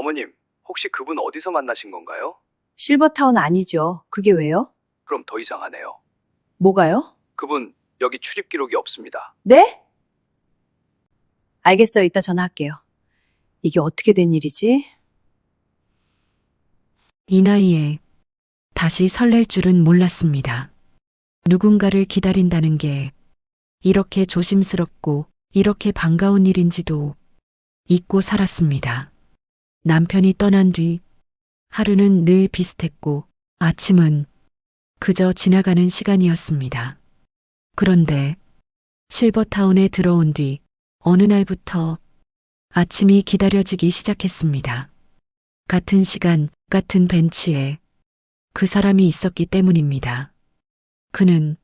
어머님, 혹시 그분 어디서 만나신 건가요? 실버타운 아니죠. 그게 왜요? 그럼 더 이상하네요. 뭐가요? 그분 여기 출입 기록이 없습니다. 네? 알겠어요. 이따 전화할게요. 이게 어떻게 된 일이지? 이 나이에 다시 설렐 줄은 몰랐습니다. 누군가를 기다린다는 게 이렇게 조심스럽고 이렇게 반가운 일인지도 잊고 살았습니다. 남편이 떠난 뒤 하루는 늘 비슷했고 아침은 그저 지나가는 시간이었습니다. 그런데 실버타운에 들어온 뒤 어느 날부터 아침이 기다려지기 시작했습니다. 같은 시간, 같은 벤치에 그 사람이 있었기 때문입니다. 그는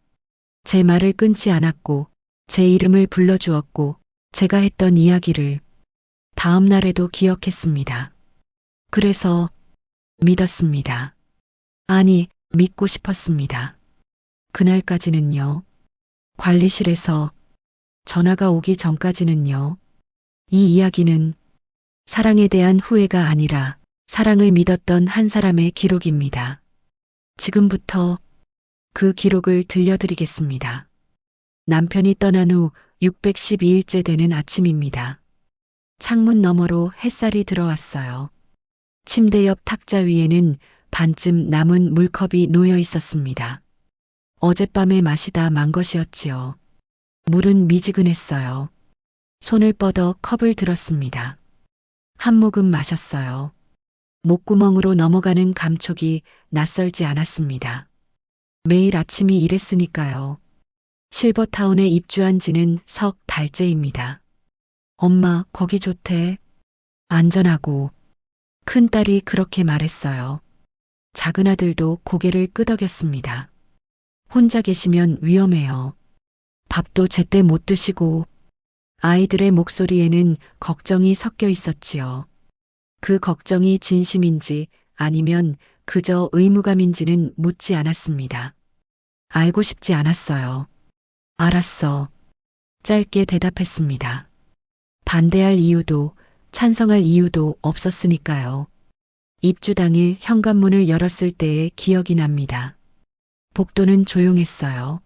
제 말을 끊지 않았고 제 이름을 불러주었고 제가 했던 이야기를 다음 날에도 기억했습니다. 그래서 믿었습니다. 아니, 믿고 싶었습니다. 그날까지는요. 관리실에서 전화가 오기 전까지는요. 이 이야기는 사랑에 대한 후회가 아니라 사랑을 믿었던 한 사람의 기록입니다. 지금부터 그 기록을 들려드리겠습니다. 남편이 떠난 후 612일째 되는 아침입니다. 창문 너머로 햇살이 들어왔어요. 침대 옆 탁자 위에는 반쯤 남은 물컵이 놓여 있었습니다. 어젯밤에 마시다 만 것이었지요. 물은 미지근했어요. 손을 뻗어 컵을 들었습니다. 한 모금 마셨어요. 목구멍으로 넘어가는 감촉이 낯설지 않았습니다. 매일 아침이 이랬으니까요. 실버타운에 입주한 지는 석 달째입니다. 엄마, 거기 좋대. 안전하고. 큰딸이 그렇게 말했어요. 작은 아들도 고개를 끄덕였습니다. 혼자 계시면 위험해요. 밥도 제때 못 드시고. 아이들의 목소리에는 걱정이 섞여 있었지요. 그 걱정이 진심인지 아니면 그저 의무감인지는 묻지 않았습니다. 알고 싶지 않았어요. 알았어. 짧게 대답했습니다. 반대할 이유도 찬성할 이유도 없었으니까요. 입주 당일 현관문을 열었을 때의 기억이 납니다. 복도는 조용했어요.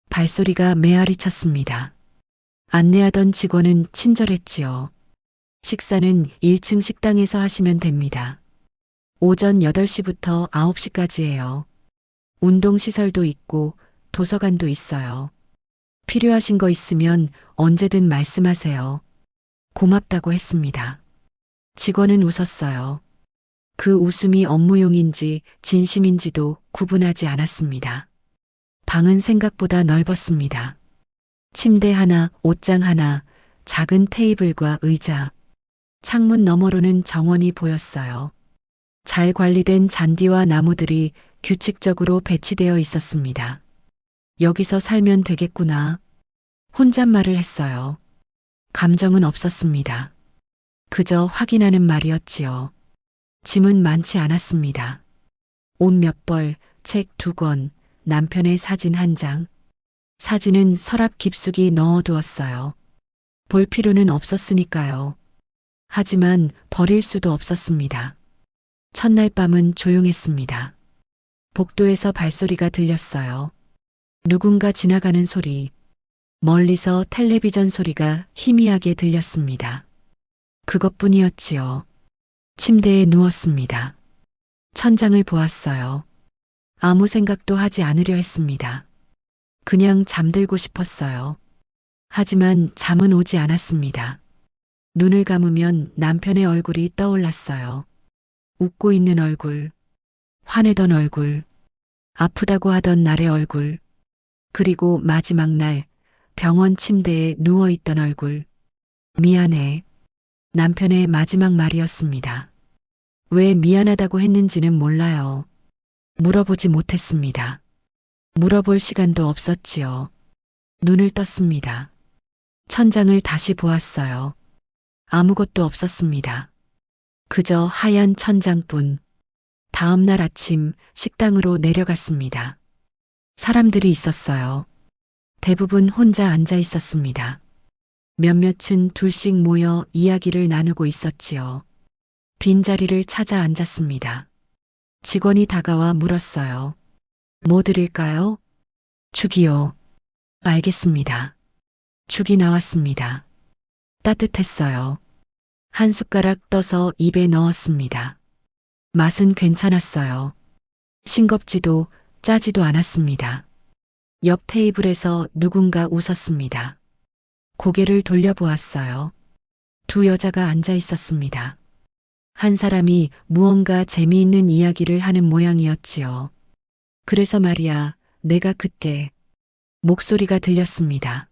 발소리가 메아리 쳤습니다. 안내하던 직원은 친절했지요. 식사는 1층 식당에서 하시면 됩니다. 오전 8시부터 9시까지예요. 운동시설도 있고 도서관도 있어요. 필요하신 거 있으면 언제든 말씀하세요. 고맙다고 했습니다. 직원은 웃었어요. 그 웃음이 업무용인지 진심인지도 구분하지 않았습니다. 방은 생각보다 넓었습니다. 침대 하나, 옷장 하나, 작은 테이블과 의자. 창문 너머로는 정원이 보였어요. 잘 관리된 잔디와 나무들이 규칙적으로 배치되어 있었습니다. 여기서 살면 되겠구나. 혼잣말을 했어요. 감정은 없었습니다. 그저 확인하는 말이었지요. 짐은 많지 않았습니다. 옷 몇 벌, 책 2권, 남편의 사진 1장. 사진은 서랍 깊숙이 넣어두었어요. 볼 필요는 없었으니까요. 하지만 버릴 수도 없었습니다. 첫날 밤은 조용했습니다. 복도에서 발소리가 들렸어요. 누군가 지나가는 소리, 멀리서 텔레비전 소리가 희미하게 들렸습니다. 그것뿐이었지요. 침대에 누웠습니다. 천장을 보았어요. 아무 생각도 하지 않으려 했습니다. 그냥 잠들고 싶었어요. 하지만 잠은 오지 않았습니다. 눈을 감으면 남편의 얼굴이 떠올랐어요. 웃고 있는 얼굴, 화내던 얼굴, 아프다고 하던 날의 얼굴, 그리고 마지막 날 병원 침대에 누워있던 얼굴. 미안해. 남편의 마지막 말이었습니다. 왜 미안하다고 했는지는 몰라요. 물어보지 못했습니다. 물어볼 시간도 없었지요. 눈을 떴습니다. 천장을 다시 보았어요. 아무것도 없었습니다. 그저 하얀 천장뿐. 다음 날 아침 식당으로 내려갔습니다. 사람들이 있었어요. 대부분 혼자 앉아 있었습니다. 몇몇은 둘씩 모여 이야기를 나누고 있었지요. 빈자리를 찾아 앉았습니다. 직원이 다가와 물었어요. 뭐 드릴까요? 죽이요. 알겠습니다. 죽이 나왔습니다. 따뜻했어요. 한 숟가락 떠서 입에 넣었습니다. 맛은 괜찮았어요. 싱겁지도 짜지도 않았습니다. 옆 테이블에서 누군가 웃었습니다. 고개를 돌려보았어요. 두 여자가 앉아 있었습니다. 한 사람이 무언가 재미있는 이야기를 하는 모양이었지요. 그래서 말이야, 내가 그때 목소리가 들렸습니다.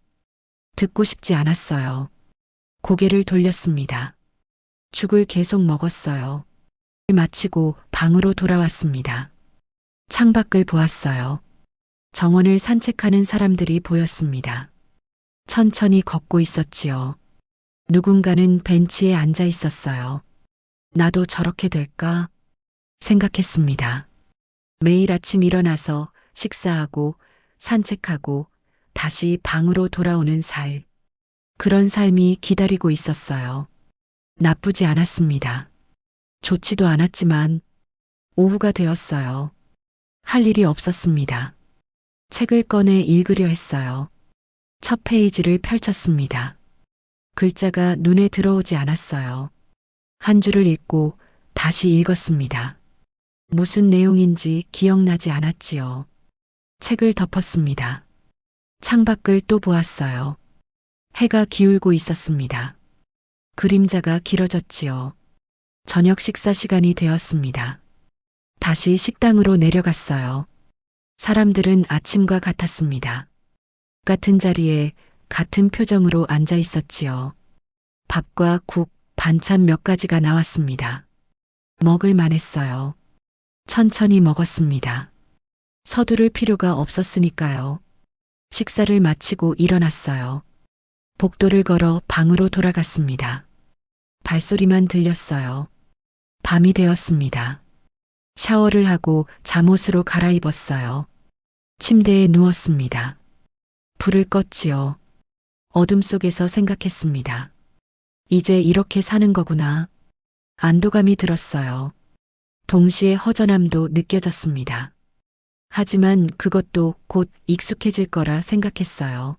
듣고 싶지 않았어요. 고개를 돌렸습니다. 죽을 계속 먹었어요. 마치고 방으로 돌아왔습니다. 창밖을 보았어요. 정원을 산책하는 사람들이 보였습니다. 천천히 걷고 있었지요. 누군가는 벤치에 앉아 있었어요. 나도 저렇게 될까? 생각했습니다. 매일 아침 일어나서 식사하고 산책하고 다시 방으로 돌아오는 살. 그런 삶이 기다리고 있었어요. 나쁘지 않았습니다. 좋지도 않았지만 오후가 되었어요. 할 일이 없었습니다. 책을 꺼내 읽으려 했어요. 첫 페이지를 펼쳤습니다. 글자가 눈에 들어오지 않았어요. 한 줄을 읽고 다시 읽었습니다. 무슨 내용인지 기억나지 않았지요. 책을 덮었습니다. 창밖을 또 보았어요. 해가 기울고 있었습니다. 그림자가 길어졌지요. 저녁 식사 시간이 되었습니다. 다시 식당으로 내려갔어요. 사람들은 아침과 같았습니다. 같은 자리에 같은 표정으로 앉아 있었지요. 밥과 국, 반찬 몇 가지가 나왔습니다. 먹을 만했어요. 천천히 먹었습니다. 서두를 필요가 없었으니까요. 식사를 마치고 일어났어요. 복도를 걸어 방으로 돌아갔습니다. 발소리만 들렸어요. 밤이 되었습니다. 샤워를 하고 잠옷으로 갈아입었어요. 침대에 누웠습니다. 불을 껐지요. 어둠 속에서 생각했습니다. 이제 이렇게 사는 거구나. 안도감이 들었어요. 동시에 허전함도 느껴졌습니다. 하지만 그것도 곧 익숙해질 거라 생각했어요.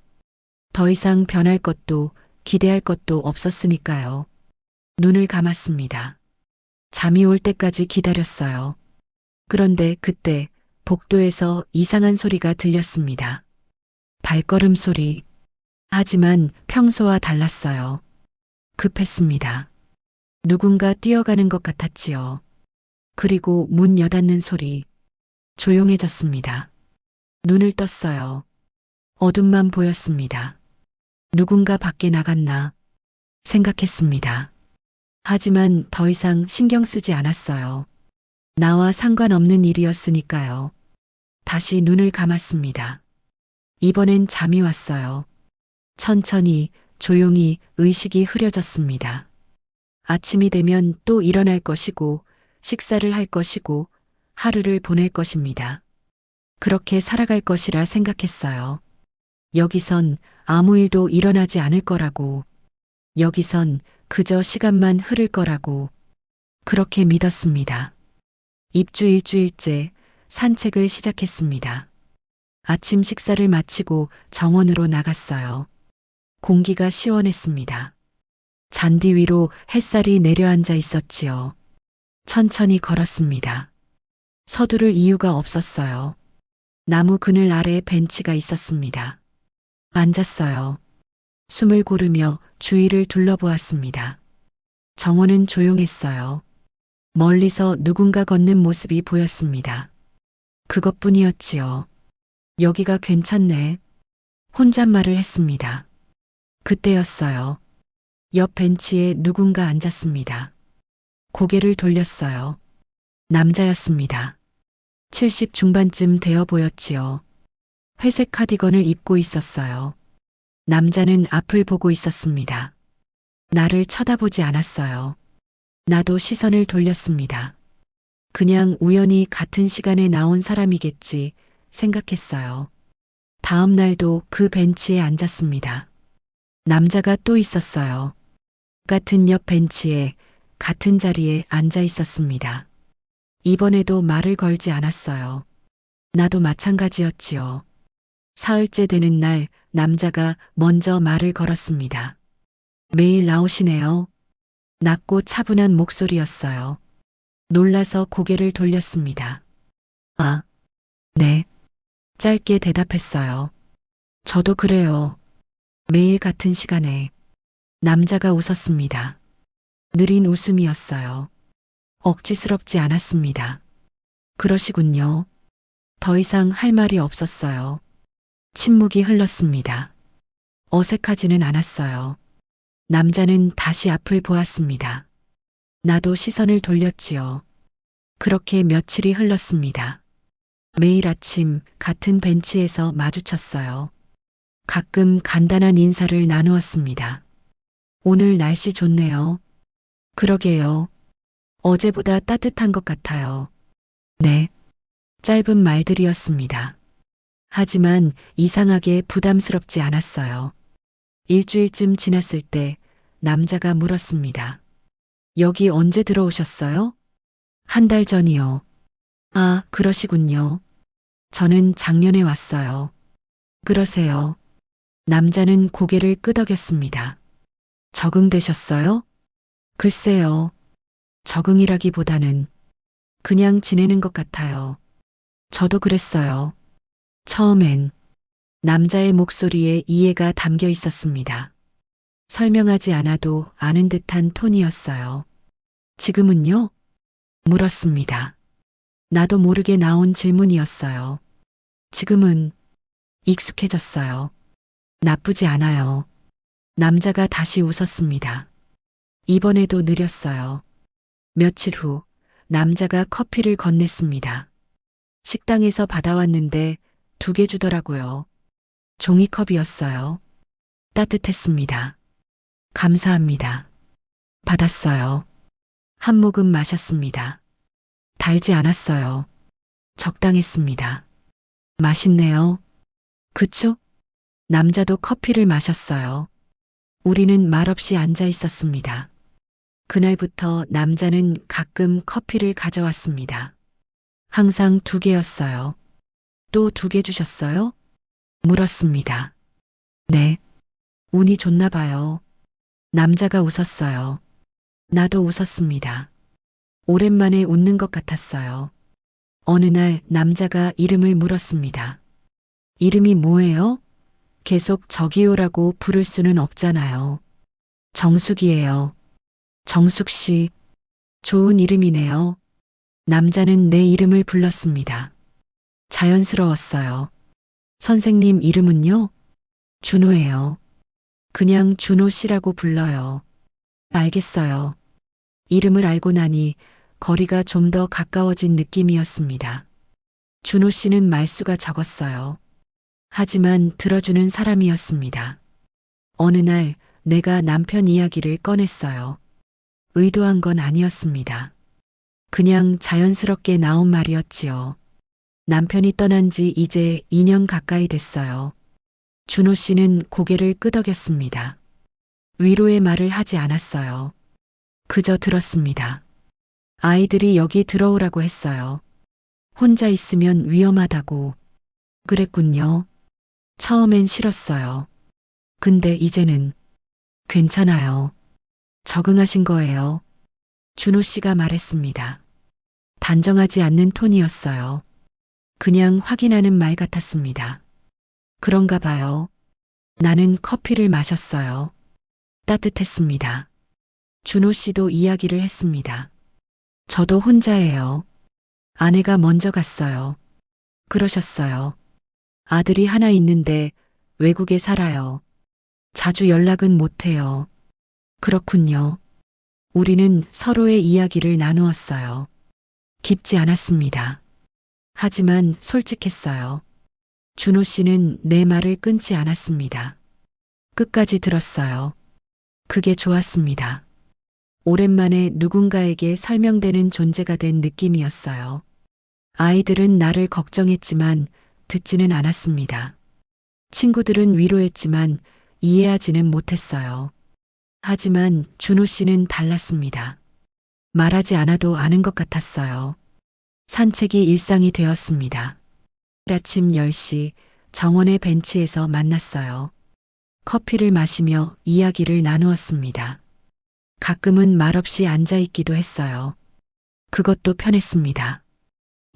더 이상 변할 것도 기대할 것도 없었으니까요. 눈을 감았습니다. 잠이 올 때까지 기다렸어요. 그런데 그때 복도에서 이상한 소리가 들렸습니다. 발걸음 소리. 하지만 평소와 달랐어요. 급했습니다. 누군가 뛰어가는 것 같았지요. 그리고 문 여닫는 소리. 조용해졌습니다. 눈을 떴어요. 어둠만 보였습니다. 누군가 밖에 나갔나 생각했습니다. 하지만 더 이상 신경 쓰지 않았어요. 나와 상관없는 일이었으니까요. 다시 눈을 감았습니다. 이번엔 잠이 왔어요. 천천히, 조용히 의식이 흐려졌습니다. 아침이 되면 또 일어날 것이고, 식사를 할 것이고, 하루를 보낼 것입니다. 그렇게 살아갈 것이라 생각했어요. 여기선 아무 일도 일어나지 않을 거라고, 여기선 그저 시간만 흐를 거라고, 그렇게 믿었습니다. 일주일째 산책을 시작했습니다. 아침 식사를 마치고 정원으로 나갔어요. 공기가 시원했습니다. 잔디 위로 햇살이 내려앉아 있었지요. 천천히 걸었습니다. 서두를 이유가 없었어요. 나무 그늘 아래 벤치가 있었습니다. 앉았어요. 숨을 고르며 주위를 둘러보았습니다. 정원은 조용했어요. 멀리서 누군가 걷는 모습이 보였습니다. 그것뿐이었지요. 여기가 괜찮네. 혼잣말을 했습니다. 그때였어요. 옆 벤치에 누군가 앉았습니다. 고개를 돌렸어요. 남자였습니다. 70 중반쯤 되어 보였지요. 회색 카디건을 입고 있었어요. 남자는 앞을 보고 있었습니다. 나를 쳐다보지 않았어요. 나도 시선을 돌렸습니다. 그냥 우연히 같은 시간에 나온 사람이겠지 생각했어요. 다음 날도 그 벤치에 앉았습니다. 남자가 또 있었어요. 같은 옆 벤치에 같은 자리에 앉아 있었습니다. 이번에도 말을 걸지 않았어요. 나도 마찬가지였지요. 사흘째 되는 날 남자가 먼저 말을 걸었습니다. 매일 나오시네요. 낮고 차분한 목소리였어요. 놀라서 고개를 돌렸습니다. 아, 네. 짧게 대답했어요. 저도 그래요. 매일 같은 시간에. 남자가 웃었습니다. 느린 웃음이었어요. 억지스럽지 않았습니다. 그러시군요. 더 이상 할 말이 없었어요. 침묵이 흘렀습니다. 어색하지는 않았어요. 남자는 다시 앞을 보았습니다. 나도 시선을 돌렸지요. 그렇게 며칠이 흘렀습니다. 매일 아침 같은 벤치에서 마주쳤어요. 가끔 간단한 인사를 나누었습니다. 오늘 날씨 좋네요. 그러게요. 어제보다 따뜻한 것 같아요. 네. 짧은 말들이었습니다. 하지만 이상하게 부담스럽지 않았어요. 일주일쯤 지났을 때 남자가 물었습니다. 여기 언제 들어오셨어요? 한 달 전이요. 아, 그러시군요. 저는 작년에 왔어요. 그러세요. 남자는 고개를 끄덕였습니다. 적응되셨어요? 글쎄요. 적응이라기보다는 그냥 지내는 것 같아요. 저도 그랬어요. 처음엔 남자의 목소리에 이해가 담겨 있었습니다. 설명하지 않아도 아는 듯한 톤이었어요. 지금은요? 물었습니다. 나도 모르게 나온 질문이었어요. 지금은 익숙해졌어요. 나쁘지 않아요. 남자가 다시 웃었습니다. 이번에도 느렸어요. 며칠 후 남자가 커피를 건넸습니다. 식당에서 받아왔는데 2개 주더라고요. 종이컵이었어요. 따뜻했습니다. 감사합니다. 받았어요. 한 모금 마셨습니다. 달지 않았어요. 적당했습니다. 맛있네요. 그쵸? 남자도 커피를 마셨어요. 우리는 말없이 앉아 있었습니다. 그날부터 남자는 가끔 커피를 가져왔습니다. 항상 2개였어요. 또 2개 주셨어요? 물었습니다. 네. 운이 좋나 봐요. 남자가 웃었어요. 나도 웃었습니다. 오랜만에 웃는 것 같았어요. 어느 날 남자가 이름을 물었습니다. 이름이 뭐예요? 계속 저기요라고 부를 수는 없잖아요. 정숙이에요. 정숙 씨. 좋은 이름이네요. 남자는 내 이름을 불렀습니다. 자연스러웠어요. 선생님 이름은요? 준호예요. 그냥 준호 씨라고 불러요. 알겠어요. 이름을 알고 나니 거리가 좀 더 가까워진 느낌이었습니다. 준호 씨는 말수가 적었어요. 하지만 들어주는 사람이었습니다. 어느 날 내가 남편 이야기를 꺼냈어요. 의도한 건 아니었습니다. 그냥 자연스럽게 나온 말이었지요. 남편이 떠난 지 이제 2년 가까이 됐어요. 준호 씨는 고개를 끄덕였습니다. 위로의 말을 하지 않았어요. 그저 들었습니다. 아이들이 여기 들어오라고 했어요. 혼자 있으면 위험하다고. 그랬군요. 처음엔 싫었어요. 근데 이제는 괜찮아요. 적응하신 거예요. 준호 씨가 말했습니다. 단정하지 않는 톤이었어요. 그냥 확인하는 말 같았습니다. 그런가 봐요. 나는 커피를 마셨어요. 따뜻했습니다. 준호 씨도 이야기를 했습니다. 저도 혼자예요. 아내가 먼저 갔어요. 그러셨어요. 아들이 하나 있는데 외국에 살아요. 자주 연락은 못해요. 그렇군요. 우리는 서로의 이야기를 나누었어요. 깊지 않았습니다. 하지만 솔직했어요. 준호 씨는 내 말을 끊지 않았습니다. 끝까지 들었어요. 그게 좋았습니다. 오랜만에 누군가에게 설명되는 존재가 된 느낌이었어요. 아이들은 나를 걱정했지만 듣지는 않았습니다. 친구들은 위로했지만 이해하지는 못했어요. 하지만 준호 씨는 달랐습니다. 말하지 않아도 아는 것 같았어요. 산책이 일상이 되었습니다. 아침 10시 정원의 벤치에서 만났어요. 커피를 마시며 이야기를 나누었습니다. 가끔은 말없이 앉아 있기도 했어요. 그것도 편했습니다.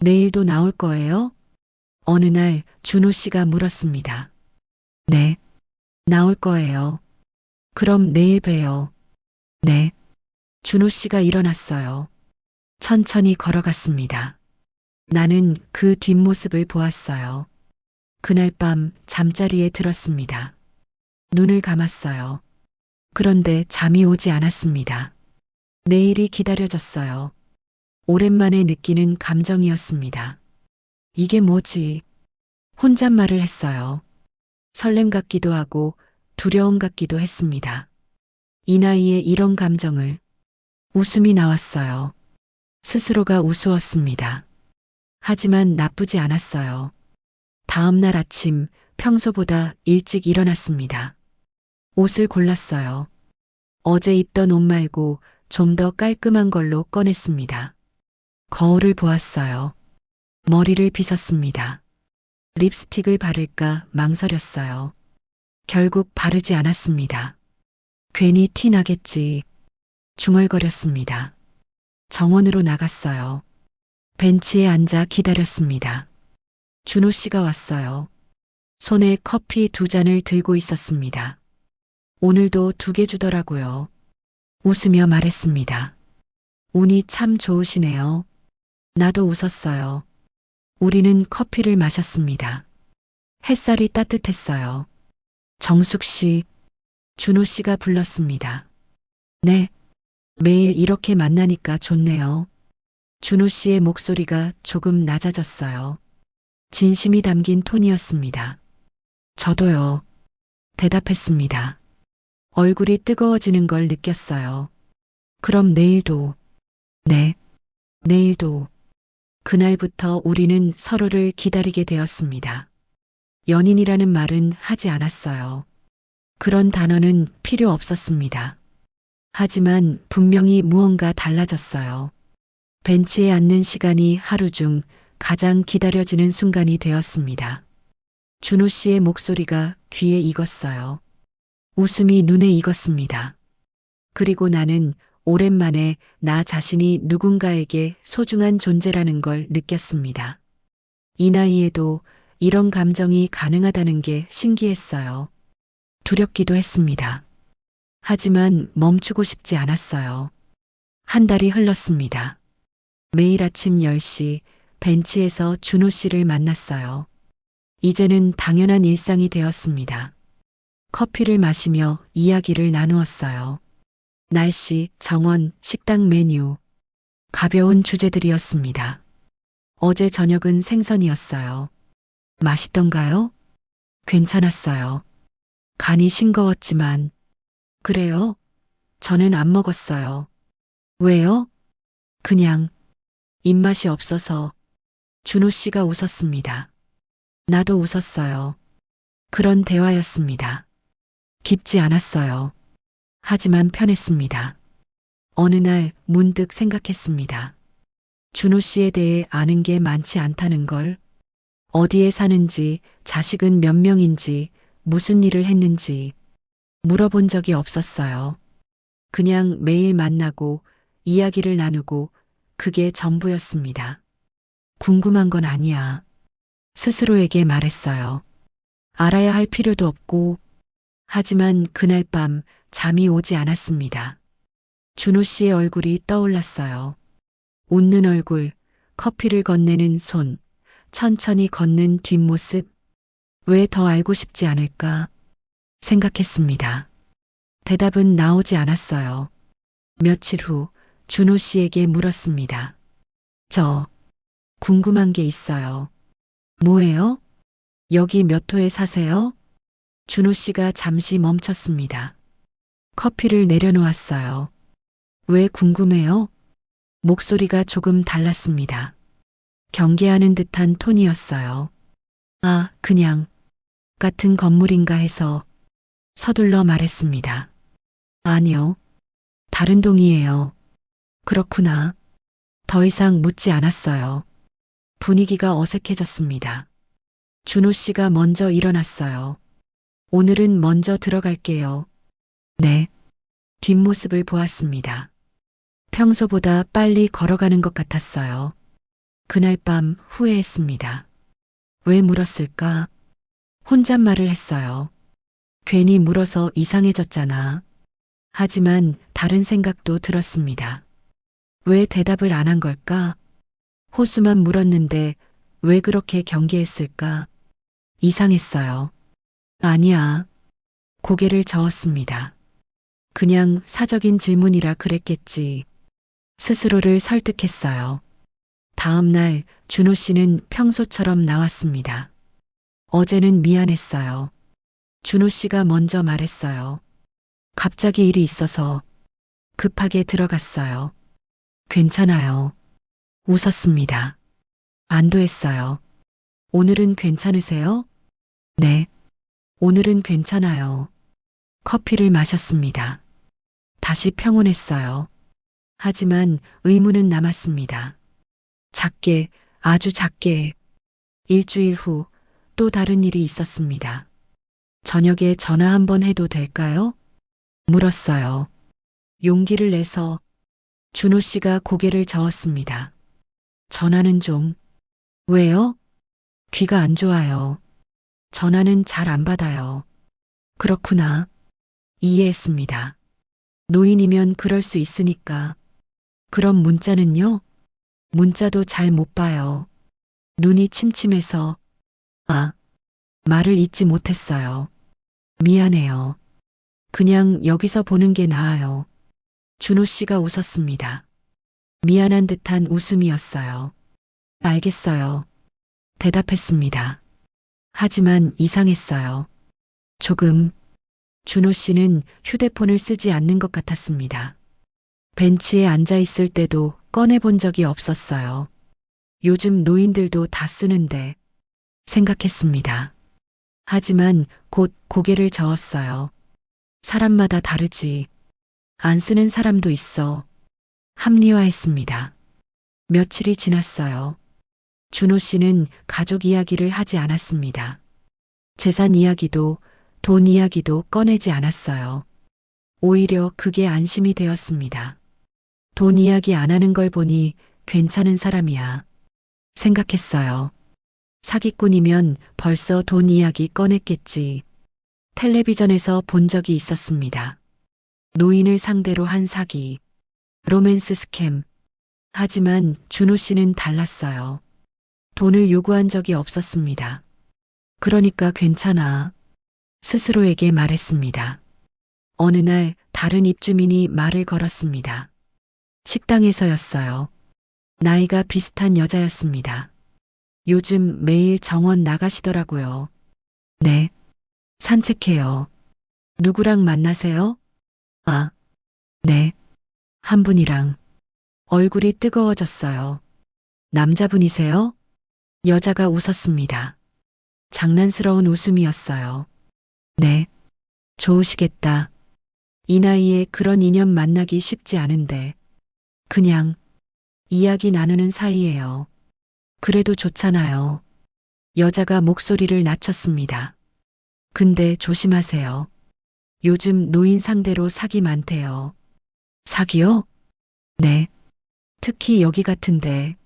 내일도 나올 거예요? 어느 날 준호 씨가 물었습니다. 네, 나올 거예요. 그럼 내일 봬요. 네. 준호 씨가 일어났어요. 천천히 걸어갔습니다. 나는 그 뒷모습을 보았어요. 그날 밤 잠자리에 들었습니다. 눈을 감았어요. 그런데 잠이 오지 않았습니다. 내일이 기다려졌어요. 오랜만에 느끼는 감정이었습니다. 이게 뭐지? 혼잣말을 했어요. 설렘 같기도 하고 두려움 같기도 했습니다. 이 나이에 이런 감정을. 웃음이 나왔어요. 스스로가 우스웠습니다. 하지만 나쁘지 않았어요. 다음 날 아침 평소보다 일찍 일어났습니다. 옷을 골랐어요. 어제 입던 옷 말고 좀 더 깔끔한 걸로 꺼냈습니다. 거울을 보았어요. 머리를 빗었습니다. 립스틱을 바를까 망설였어요. 결국 바르지 않았습니다. 괜히 티 나겠지. 중얼거렸습니다. 정원으로 나갔어요. 벤치에 앉아 기다렸습니다. 준호 씨가 왔어요. 손에 커피 2잔을 들고 있었습니다. 오늘도 2개 주더라고요. 웃으며 말했습니다. 운이 참 좋으시네요. 나도 웃었어요. 우리는 커피를 마셨습니다. 햇살이 따뜻했어요. 정숙 씨, 준호 씨가 불렀습니다. 네, 매일 이렇게 만나니까 좋네요. 준호 씨의 목소리가 조금 낮아졌어요. 진심이 담긴 톤이었습니다. 저도요. 대답했습니다. 얼굴이 뜨거워지는 걸 느꼈어요. 그럼 내일도. 네, 내일도. 그날부터 우리는 서로를 기다리게 되었습니다. 연인이라는 말은 하지 않았어요. 그런 단어는 필요 없었습니다. 하지만 분명히 무언가 달라졌어요. 벤치에 앉는 시간이 하루 중 가장 기다려지는 순간이 되었습니다. 준호 씨의 목소리가 귀에 익었어요. 웃음이 눈에 익었습니다. 그리고 나는 오랜만에 나 자신이 누군가에게 소중한 존재라는 걸 느꼈습니다. 이 나이에도 이런 감정이 가능하다는 게 신기했어요. 두렵기도 했습니다. 하지만 멈추고 싶지 않았어요. 한 달이 흘렀습니다. 매일 아침 10시 벤치에서 준호 씨를 만났어요. 이제는 당연한 일상이 되었습니다. 커피를 마시며 이야기를 나누었어요. 날씨, 정원, 식당 메뉴, 가벼운 주제들이었습니다. 어제 저녁은 생선이었어요. 맛있던가요? 괜찮았어요. 간이 싱거웠지만. 그래요? 저는 안 먹었어요. 왜요? 그냥 입맛이 없어서. 준호 씨가 웃었습니다. 나도 웃었어요. 그런 대화였습니다. 깊지 않았어요. 하지만 편했습니다. 어느 날 문득 생각했습니다. 준호 씨에 대해 아는 게 많지 않다는 걸. 어디에 사는지, 자식은 몇 명인지, 무슨 일을 했는지 물어본 적이 없었어요. 그냥 매일 만나고 이야기를 나누고 그게 전부였습니다. 궁금한 건 아니야. 스스로에게 말했어요. 알아야 할 필요도 없고. 하지만 그날 밤 잠이 오지 않았습니다. 준호 씨의 얼굴이 떠올랐어요. 웃는 얼굴, 커피를 건네는 손, 천천히 걷는 뒷모습. 왜 더 알고 싶지 않을까 생각했습니다. 대답은 나오지 않았어요. 며칠 후 준호 씨에게 물었습니다. 저 궁금한 게 있어요. 뭐예요? 여기 몇 호에 사세요? 준호 씨가 잠시 멈췄습니다. 커피를 내려놓았어요. 왜 궁금해요? 목소리가 조금 달랐습니다. 경계하는 듯한 톤이었어요. 아, 그냥 같은 건물인가 해서 서둘러 말했습니다. 아니요. 다른 동이에요. 그렇구나. 더 이상 묻지 않았어요. 분위기가 어색해졌습니다. 준호 씨가 먼저 일어났어요. 오늘은 먼저 들어갈게요. 네. 뒷모습을 보았습니다. 평소보다 빨리 걸어가는 것 같았어요. 그날 밤 후회했습니다. 왜 물었을까? 혼잣말을 했어요. 괜히 물어서 이상해졌잖아. 하지만 다른 생각도 들었습니다. 왜 대답을 안 한 걸까? 호수만 물었는데 왜 그렇게 경계했을까? 이상했어요. 아니야. 고개를 저었습니다. 그냥 사적인 질문이라 그랬겠지. 스스로를 설득했어요. 다음 날 준호 씨는 평소처럼 나왔습니다. 어제는 미안했어요. 준호 씨가 먼저 말했어요. 갑자기 일이 있어서 급하게 들어갔어요. 괜찮아요. 웃었습니다. 안도했어요. 오늘은 괜찮으세요? 네. 오늘은 괜찮아요. 커피를 마셨습니다. 다시 평온했어요. 하지만 의문은 남았습니다. 작게, 아주 작게. 일주일 후 또 다른 일이 있었습니다. 저녁에 전화 한번 해도 될까요? 물었어요. 용기를 내서 준호 씨가 고개를 저었습니다. 전화는 좀. 왜요? 귀가 안 좋아요. 전화는 잘 안 받아요. 그렇구나. 이해했습니다. 노인이면 그럴 수 있으니까. 그럼 문자는요? 문자도 잘 못 봐요. 눈이 침침해서. 말을 잇지 못했어요. 미안해요. 그냥 여기서 보는 게 나아요. 준호 씨가 웃었습니다. 미안한 듯한 웃음이었어요. 알겠어요. 대답했습니다. 하지만 이상했어요. 조금. 준호 씨는 휴대폰을 쓰지 않는 것 같았습니다. 벤치에 앉아 있을 때도 꺼내본 적이 없었어요. 요즘 노인들도 다 쓰는데 생각했습니다. 하지만 곧 고개를 저었어요. 사람마다 다르지. 안 쓰는 사람도 있어. 합리화했습니다. 며칠이 지났어요. 준호 씨는 가족 이야기를 하지 않았습니다. 재산 이야기도 돈 이야기도 꺼내지 않았어요. 오히려 그게 안심이 되었습니다. 돈 이야기 안 하는 걸 보니 괜찮은 사람이야. 생각했어요. 사기꾼이면 벌써 돈 이야기 꺼냈겠지. 텔레비전에서 본 적이 있었습니다. 노인을 상대로 한 사기. 로맨스 스캠. 하지만 준호 씨는 달랐어요. 돈을 요구한 적이 없었습니다. 그러니까 괜찮아. 스스로에게 말했습니다. 어느 날 다른 입주민이 말을 걸었습니다. 식당에서였어요. 나이가 비슷한 여자였습니다. 요즘 매일 정원 나가시더라고요. 네. 산책해요. 누구랑 만나세요? 네. 한 분이랑. 얼굴이 뜨거워졌어요. 남자분이세요? 여자가 웃었습니다. 장난스러운 웃음이었어요. 네. 좋으시겠다. 이 나이에 그런 인연 만나기 쉽지 않은데. 그냥 이야기 나누는 사이예요. 그래도 좋잖아요. 여자가 목소리를 낮췄습니다. 근데 조심하세요. 요즘 노인 상대로 사기 많대요. 사기요? 네. 특히 여기 같은데.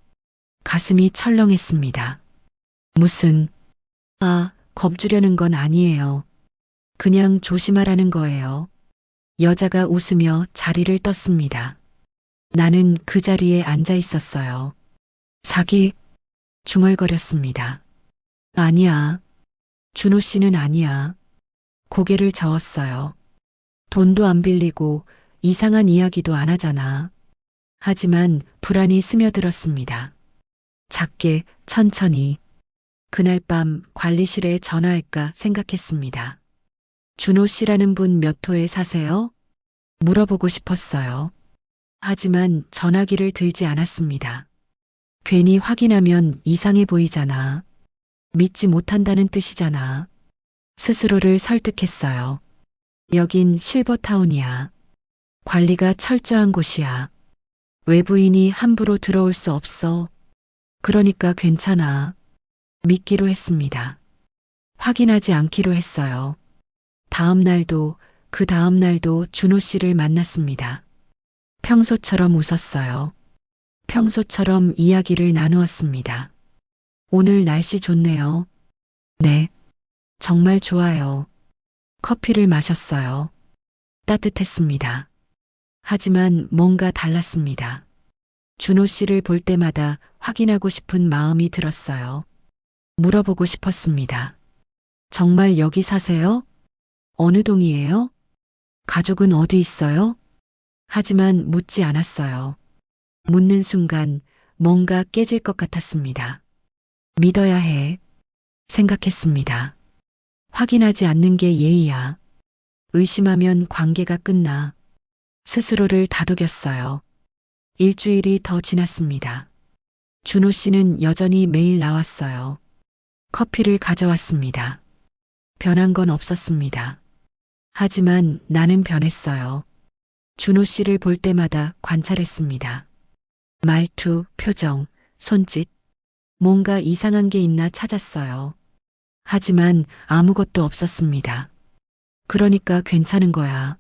가슴이 철렁했습니다. 무슨, 겁주려는 건 아니에요. 그냥 조심하라는 거예요. 여자가 웃으며 자리를 떴습니다. 나는 그 자리에 앉아 있었어요. 사기? 중얼거렸습니다. 아니야. 준호 씨는 아니야. 고개를 저었어요. 돈도 안 빌리고 이상한 이야기도 안 하잖아. 하지만 불안이 스며들었습니다. 작게, 천천히. 그날 밤 관리실에 전화할까 생각했습니다. 준호 씨라는 분 몇 호에 사세요? 물어보고 싶었어요. 하지만 전화기를 들지 않았습니다. 괜히 확인하면 이상해 보이잖아. 믿지 못한다는 뜻이잖아. 스스로를 설득했어요. 여긴 실버타운이야. 관리가 철저한 곳이야. 외부인이 함부로 들어올 수 없어. 그러니까 괜찮아. 믿기로 했습니다. 확인하지 않기로 했어요. 다음 날도 그 다음 날도 준호 씨를 만났습니다. 평소처럼 웃었어요. 평소처럼 이야기를 나누었습니다. 오늘 날씨 좋네요. 네. 정말 좋아요. 커피를 마셨어요. 따뜻했습니다. 하지만 뭔가 달랐습니다. 준호 씨를 볼 때마다 확인하고 싶은 마음이 들었어요. 물어보고 싶었습니다. 정말 여기 사세요? 어느 동이에요? 가족은 어디 있어요? 하지만 묻지 않았어요. 묻는 순간 뭔가 깨질 것 같았습니다. 믿어야 해. 생각했습니다. 확인하지 않는 게 예의야. 의심하면 관계가 끝나. 스스로를 다독였어요. 일주일이 더 지났습니다. 준호 씨는 여전히 매일 나왔어요. 커피를 가져왔습니다. 변한 건 없었습니다. 하지만 나는 변했어요. 준호 씨를 볼 때마다 관찰했습니다. 말투, 표정, 손짓, 뭔가 이상한 게 있나 찾았어요. 하지만 아무것도 없었습니다. 그러니까 괜찮은 거야.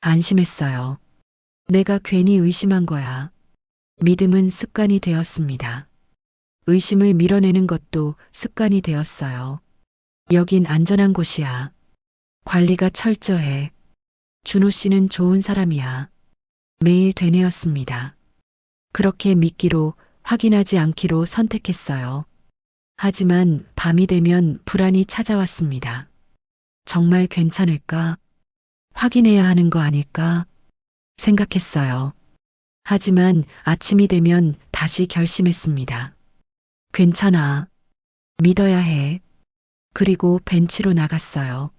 안심했어요. 내가 괜히 의심한 거야. 믿음은 습관이 되었습니다. 의심을 밀어내는 것도 습관이 되었어요. 여긴 안전한 곳이야. 관리가 철저해. 준호 씨는 좋은 사람이야. 매일 되뇌었습니다. 그렇게 믿기로, 확인하지 않기로 선택했어요. 하지만 밤이 되면 불안이 찾아왔습니다. 정말 괜찮을까? 확인해야 하는 거 아닐까? 생각했어요. 하지만 아침이 되면 다시 결심했습니다. 괜찮아. 믿어야 해. 그리고 벤치로 나갔어요.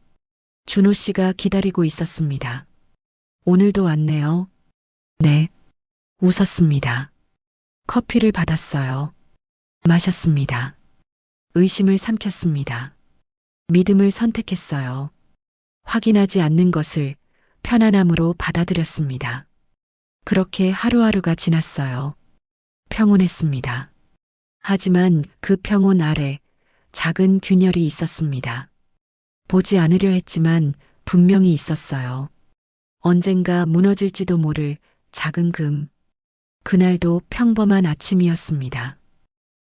준호 씨가 기다리고 있었습니다. 오늘도 왔네요. 네. 웃었습니다. 커피를 받았어요. 마셨습니다. 의심을 삼켰습니다. 믿음을 선택했어요. 확인하지 않는 것을 편안함으로 받아들였습니다. 그렇게 하루하루가 지났어요. 평온했습니다. 하지만 그 평온 아래 작은 균열이 있었습니다. 보지 않으려 했지만 분명히 있었어요. 언젠가 무너질지도 모를 작은 금. 그날도 평범한 아침이었습니다.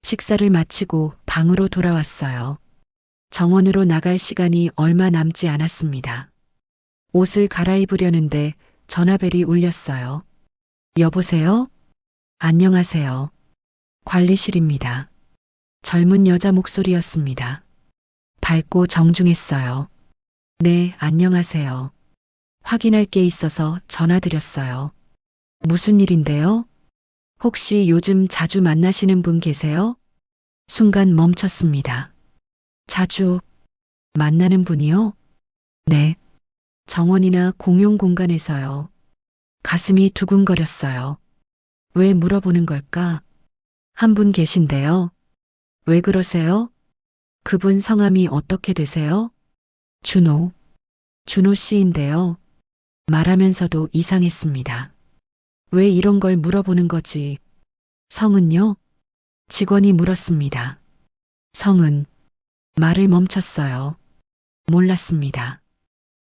식사를 마치고 방으로 돌아왔어요. 정원으로 나갈 시간이 얼마 남지 않았습니다. 옷을 갈아입으려는데 전화벨이 울렸어요. 여보세요? 안녕하세요. 관리실입니다. 젊은 여자 목소리였습니다. 밝고 정중했어요. 네, 안녕하세요. 확인할 게 있어서 전화드렸어요. 무슨 일인데요? 혹시 요즘 자주 만나시는 분 계세요? 순간 멈췄습니다. 자주 만나는 분이요? 네. 정원이나 공용 공간에서요. 가슴이 두근거렸어요. 왜 물어보는 걸까? 한 분 계신데요. 왜 그러세요? 그분 성함이 어떻게 되세요? 준호. 준호 씨인데요. 말하면서도 이상했습니다. 왜 이런 걸 물어보는 거지? 성은요? 직원이 물었습니다. 성은 말을 멈췄어요. 몰랐습니다.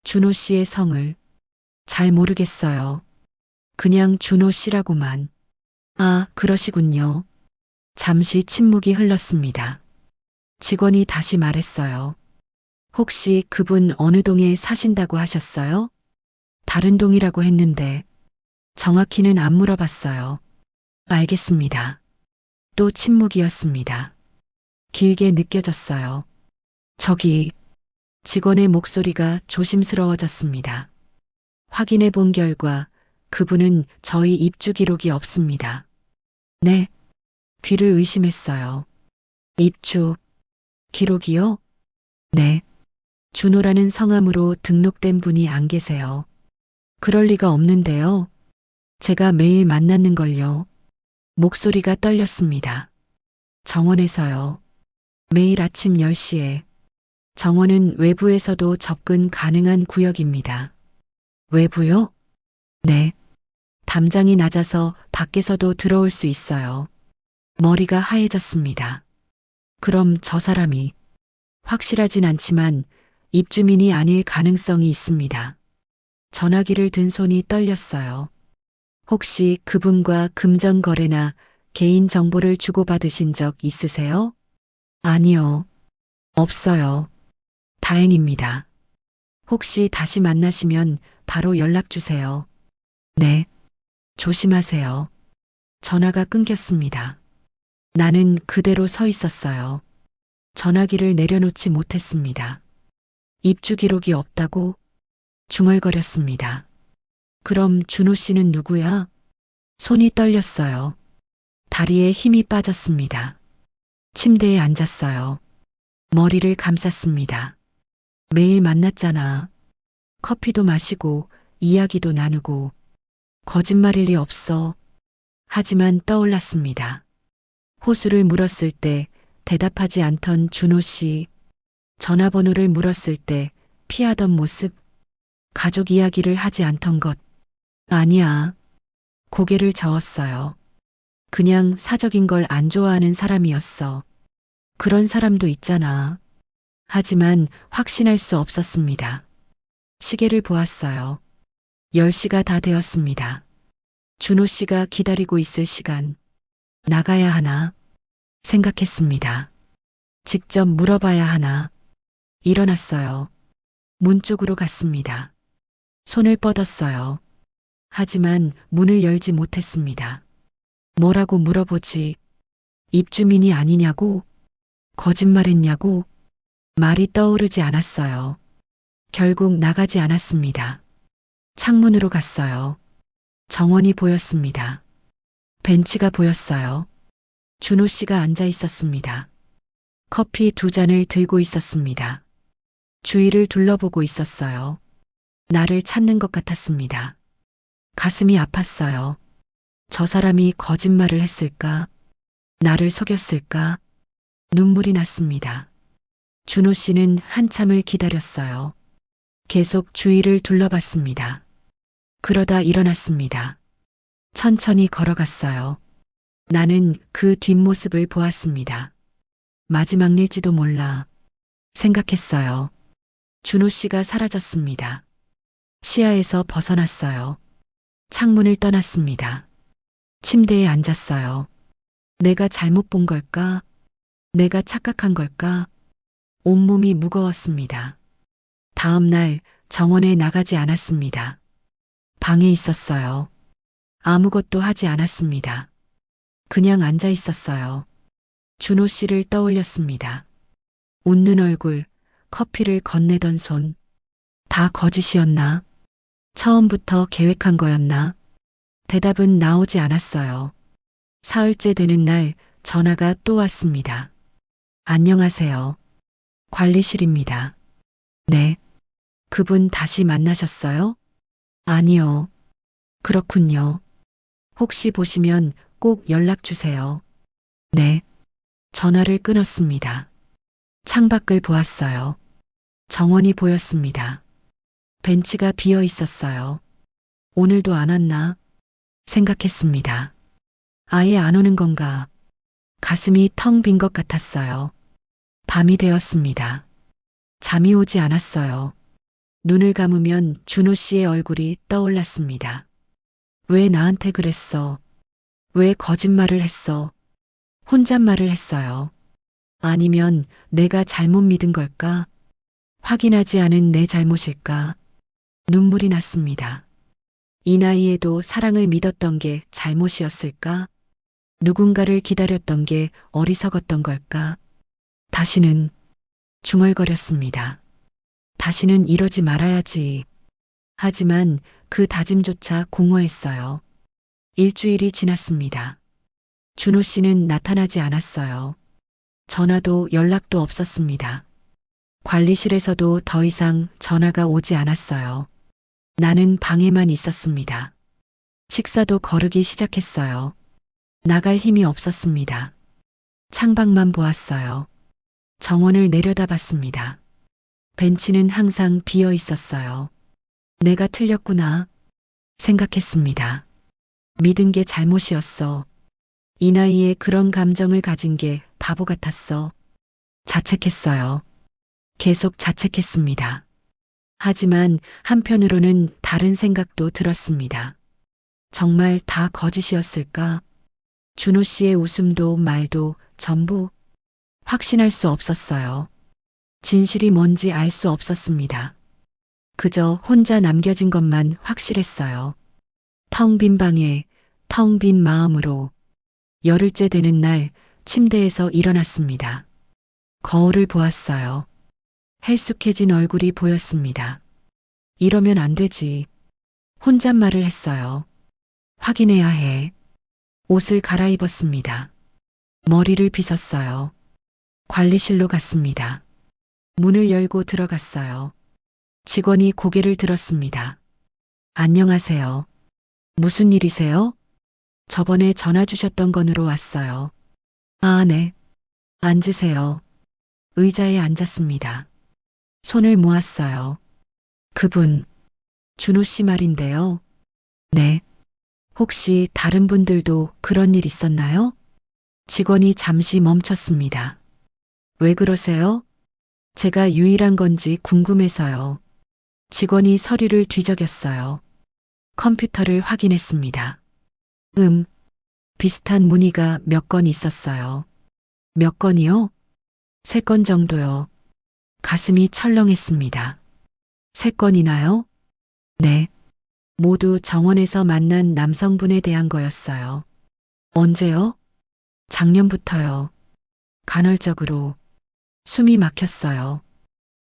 준호 씨의 성을 잘 모르겠어요. 그냥 준호 씨라고만. 아, 그러시군요. 잠시 침묵이 흘렀습니다. 직원이 다시 말했어요. 혹시 그분 어느 동에 사신다고 하셨어요? 다른 동이라고 했는데 정확히는 안 물어봤어요. 알겠습니다. 또 침묵이었습니다. 길게 느껴졌어요. 저기, 직원의 목소리가 조심스러워졌습니다. 확인해 본 결과 그분은 저희 입주 기록이 없습니다. 네. 귀를 의심했어요. 입주 기록이요? 네. 준호라는 성함으로 등록된 분이 안 계세요. 그럴 리가 없는데요. 제가 매일 만났는걸요. 목소리가 떨렸습니다. 정원에서요. 매일 아침 10시에. 정원은 외부에서도 접근 가능한 구역입니다. 외부요? 네. 담장이 낮아서 밖에서도 들어올 수 있어요. 머리가 하얘졌습니다. 그럼 저 사람이 확실하진 않지만 입주민이 아닐 가능성이 있습니다. 전화기를 든 손이 떨렸어요. 혹시 그분과 금전 거래나 개인 정보를 주고받으신 적 있으세요? 아니요. 없어요. 다행입니다. 혹시 다시 만나시면 바로 연락 주세요. 네. 조심하세요. 전화가 끊겼습니다. 나는 그대로 서 있었어요. 전화기를 내려놓지 못했습니다. 입주 기록이 없다고 중얼거렸습니다. 그럼 준호 씨는 누구야? 손이 떨렸어요. 다리에 힘이 빠졌습니다. 침대에 앉았어요. 머리를 감쌌습니다. 매일 만났잖아. 커피도 마시고 이야기도 나누고 거짓말일 리 없어. 하지만 떠올랐습니다. 호수를 물었을 때 대답하지 않던 준호 씨, 전화번호를 물었을 때 피하던 모습, 가족 이야기를 하지 않던 것. 아니야. 고개를 저었어요. 그냥 사적인 걸 안 좋아하는 사람이었어. 그런 사람도 있잖아. 하지만 확신할 수 없었습니다. 시계를 보았어요. 10시가 다 되었습니다. 준호 씨가 기다리고 있을 시간. 나가야 하나 생각했습니다. 직접 물어봐야 하나. 일어났어요. 문 쪽으로 갔습니다. 손을 뻗었어요. 하지만 문을 열지 못했습니다. 뭐라고 물어보지? 입주민이 아니냐고? 거짓말했냐고? 말이 떠오르지 않았어요. 결국 나가지 않았습니다. 창문으로 갔어요. 정원이 보였습니다. 벤치가 보였어요. 준호 씨가 앉아 있었습니다. 커피 2잔을 들고 있었습니다. 주위를 둘러보고 있었어요. 나를 찾는 것 같았습니다. 가슴이 아팠어요. 저 사람이 거짓말을 했을까? 나를 속였을까? 눈물이 났습니다. 준호 씨는 한참을 기다렸어요. 계속 주위를 둘러봤습니다. 그러다 일어났습니다. 천천히 걸어갔어요. 나는 그 뒷모습을 보았습니다. 마지막일지도 몰라 생각했어요. 준호 씨가 사라졌습니다. 시야에서 벗어났어요. 창문을 떠났습니다. 침대에 앉았어요. 내가 잘못 본 걸까? 내가 착각한 걸까? 온몸이 무거웠습니다. 다음 날 정원에 나가지 않았습니다. 방에 있었어요. 아무것도 하지 않았습니다. 그냥 앉아 있었어요. 준호 씨를 떠올렸습니다. 웃는 얼굴, 커피를 건네던 손. 다 거짓이었나? 처음부터 계획한 거였나? 대답은 나오지 않았어요. 사흘째 되는 날 전화가 또 왔습니다. 안녕하세요. 관리실입니다. 네. 그분 다시 만나셨어요? 아니요. 그렇군요. 혹시 보시면 꼭 연락 주세요. 네. 전화를 끊었습니다. 창밖을 보았어요. 정원이 보였습니다. 벤치가 비어 있었어요. 오늘도 안 왔나? 생각했습니다. 아예 안 오는 건가? 가슴이 텅 빈 것 같았어요. 밤이 되었습니다. 잠이 오지 않았어요. 눈을 감으면 준호 씨의 얼굴이 떠올랐습니다. 왜 나한테 그랬어? 왜 거짓말을 했어? 혼잣말을 했어요. 아니면 내가 잘못 믿은 걸까? 확인하지 않은 내 잘못일까? 눈물이 났습니다. 이 나이에도 사랑을 믿었던 게 잘못이었을까? 누군가를 기다렸던 게 어리석었던 걸까? 다시는 중얼거렸습니다. 다시는 이러지 말아야지. 하지만 그 다짐조차 공허했어요. 일주일이 지났습니다. 준호 씨는 나타나지 않았어요. 전화도 연락도 없었습니다. 관리실에서도 더 이상 전화가 오지 않았어요. 나는 방에만 있었습니다. 식사도 거르기 시작했어요. 나갈 힘이 없었습니다. 창밖만 보았어요. 정원을 내려다봤습니다. 벤치는 항상 비어 있었어요. 내가 틀렸구나 생각했습니다. 믿은 게 잘못이었어. 이 나이에 그런 감정을 가진 게 바보 같았어. 자책했어요. 계속 자책했습니다. 하지만 한편으로는 다른 생각도 들었습니다. 정말 다 거짓이었을까? 준호 씨의 웃음도 말도 전부 확신할 수 없었어요. 진실이 뭔지 알 수 없었습니다. 그저 혼자 남겨진 것만 확실했어요. 텅 빈 방에 텅 빈 마음으로 열흘째 되는 날 침대에서 일어났습니다. 거울을 보았어요. 헬쑥해진 얼굴이 보였습니다. 이러면 안 되지. 혼잣말을 했어요. 확인해야 해. 옷을 갈아입었습니다. 머리를 빗었어요. 관리실로 갔습니다. 문을 열고 들어갔어요. 직원이 고개를 들었습니다. 안녕하세요. 무슨 일이세요? 저번에 전화 주셨던 건으로 왔어요. 아, 네. 앉으세요. 의자에 앉았습니다. 손을 모았어요. 그분, 준호 씨 말인데요. 네. 혹시 다른 분들도 그런 일 있었나요? 직원이 잠시 멈췄습니다. 왜 그러세요? 제가 유일한 건지 궁금해서요. 직원이 서류를 뒤적였어요. 컴퓨터를 확인했습니다. 비슷한 문의가 몇 건 있었어요. 몇 건이요? 3건 정도요. 가슴이 철렁했습니다. 3건이나요? 네. 모두 정원에서 만난 남성분에 대한 거였어요. 언제요? 작년부터요. 간헐적으로 숨이 막혔어요.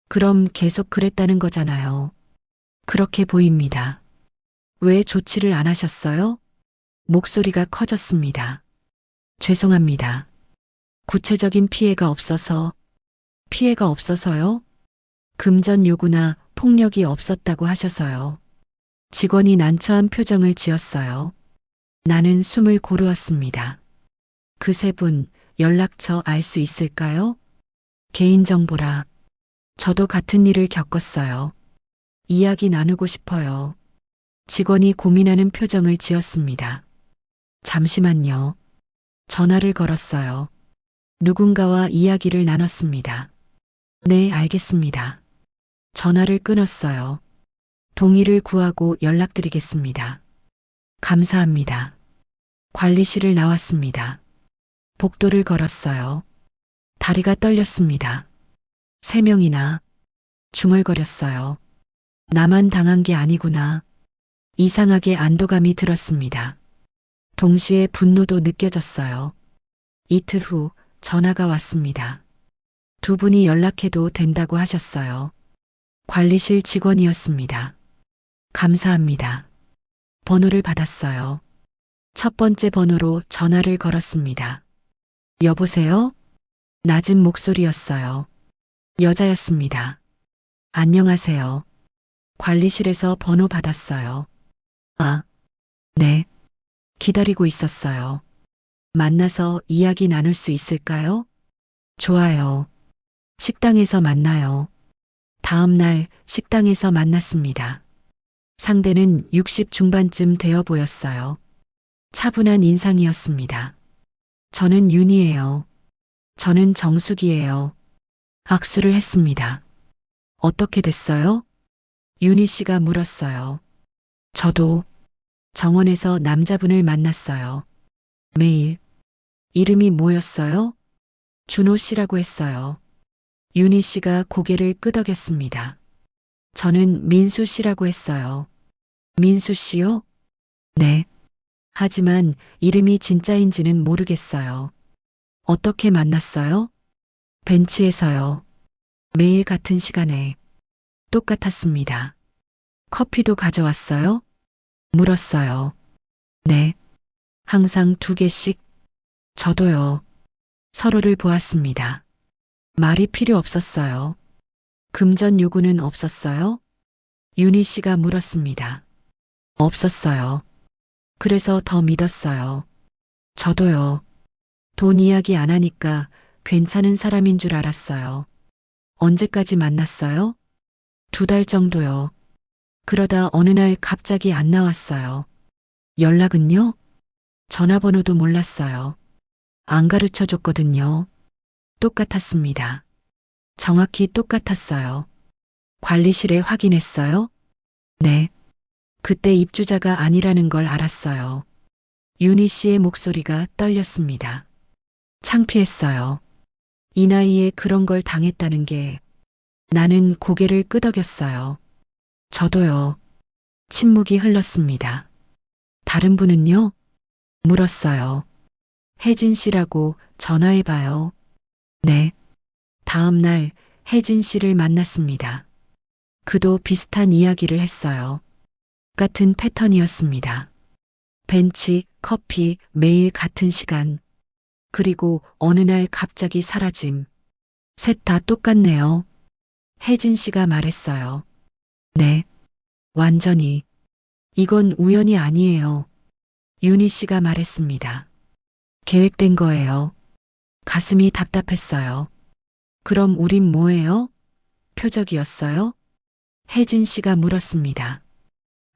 그럼 계속 그랬다는 거잖아요. 그렇게 보입니다. 왜 조치를 안 하셨어요? 목소리가 커졌습니다. 죄송합니다. 구체적인 피해가 없어서요? 금전 요구나 폭력이 없었다고 하셔서요. 직원이 난처한 표정을 지었어요. 나는 숨을 고르었습니다. 그 3분 연락처 알 수 있을까요? 개인정보라. 저도 같은 일을 겪었어요. 이야기 나누고 싶어요. 직원이 고민하는 표정을 지었습니다. 잠시만요. 전화를 걸었어요. 누군가와 이야기를 나눴습니다. 네, 알겠습니다. 전화를 끊었어요. 동의를 구하고 연락드리겠습니다. 감사합니다. 관리실을 나왔습니다. 복도를 걸었어요. 다리가 떨렸습니다. 3명이나 중얼거렸어요. 나만 당한 게 아니구나. 이상하게 안도감이 들었습니다. 동시에 분노도 느껴졌어요. 이틀 후 전화가 왔습니다. 2분이 연락해도 된다고 하셨어요. 관리실 직원이었습니다. 감사합니다. 번호를 받았어요. 첫 번째 번호로 전화를 걸었습니다. 여보세요? 낮은 목소리였어요. 여자였습니다. 안녕하세요. 관리실에서 번호 받았어요. 아, 네. 기다리고 있었어요. 만나서 이야기 나눌 수 있을까요? 좋아요. 식당에서 만나요. 다음 날 식당에서 만났습니다. 상대는 60 중반쯤 되어 보였어요. 차분한 인상이었습니다. 저는 윤이에요. 저는 정숙이에요. 악수를 했습니다. 어떻게 됐어요? 윤희 씨가 물었어요. 저도 정원에서 남자분을 만났어요. 매일. 이름이 뭐였어요? 준호 씨라고 했어요. 윤희 씨가 고개를 끄덕였습니다. 저는 민수 씨라고 했어요. 민수 씨요? 네. 하지만 이름이 진짜인지는 모르겠어요. 어떻게 만났어요? 벤치에서요. 매일 같은 시간에. 똑같았습니다. 커피도 가져왔어요? 물었어요. 네. 항상 2개씩. 저도요. 서로를 보았습니다. 말이 필요 없었어요. 금전 요구는 없었어요? 윤희 씨가 물었습니다. 없었어요. 그래서 더 믿었어요. 저도요. 돈 이야기 안 하니까 괜찮은 사람인 줄 알았어요. 언제까지 만났어요? 2달 정도요. 그러다 어느 날 갑자기 안 나왔어요. 연락은요? 전화번호도 몰랐어요. 안 가르쳐 줬거든요. 똑같았습니다. 정확히 똑같았어요. 관리실에 확인했어요? 네. 그때 입주자가 아니라는 걸 알았어요. 윤희 씨의 목소리가 떨렸습니다. 창피했어요. 이 나이에 그런 걸 당했다는 게 나는 고개를 끄덕였어요. 저도요. 침묵이 흘렀습니다. 다른 분은요? 물었어요. 혜진 씨라고 전화해봐요. 네. 다음 날 혜진 씨를 만났습니다. 그도 비슷한 이야기를 했어요. 같은 패턴이었습니다. 벤치, 커피, 매일 같은 시간. 그리고 어느 날 갑자기 사라짐. 셋 다 똑같네요. 혜진 씨가 말했어요. 네. 완전히. 이건 우연이 아니에요. 윤희 씨가 말했습니다. 계획된 거예요. 가슴이 답답했어요. 그럼 우린 뭐예요? 표적이었어요? 혜진 씨가 물었습니다.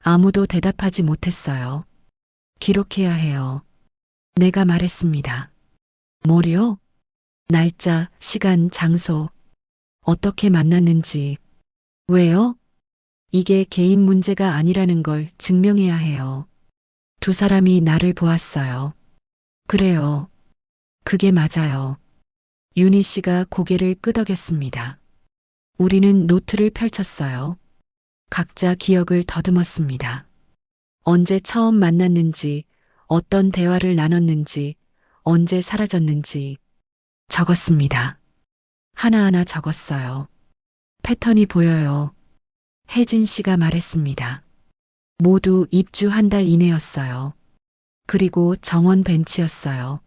아무도 대답하지 못했어요. 기록해야 해요. 내가 말했습니다. 뭐요? 날짜, 시간, 장소. 어떻게 만났는지. 왜요? 이게 개인 문제가 아니라는 걸 증명해야 해요. 두 사람이 나를 보았어요. 그래요. 그게 맞아요. 윤희 씨가 고개를 끄덕였습니다. 우리는 노트를 펼쳤어요. 각자 기억을 더듬었습니다. 언제 처음 만났는지, 어떤 대화를 나눴는지, 언제 사라졌는지 적었습니다. 하나하나 적었어요. 패턴이 보여요. 혜진 씨가 말했습니다. 모두 입주 한 달 이내였어요. 그리고 정원 벤치였어요.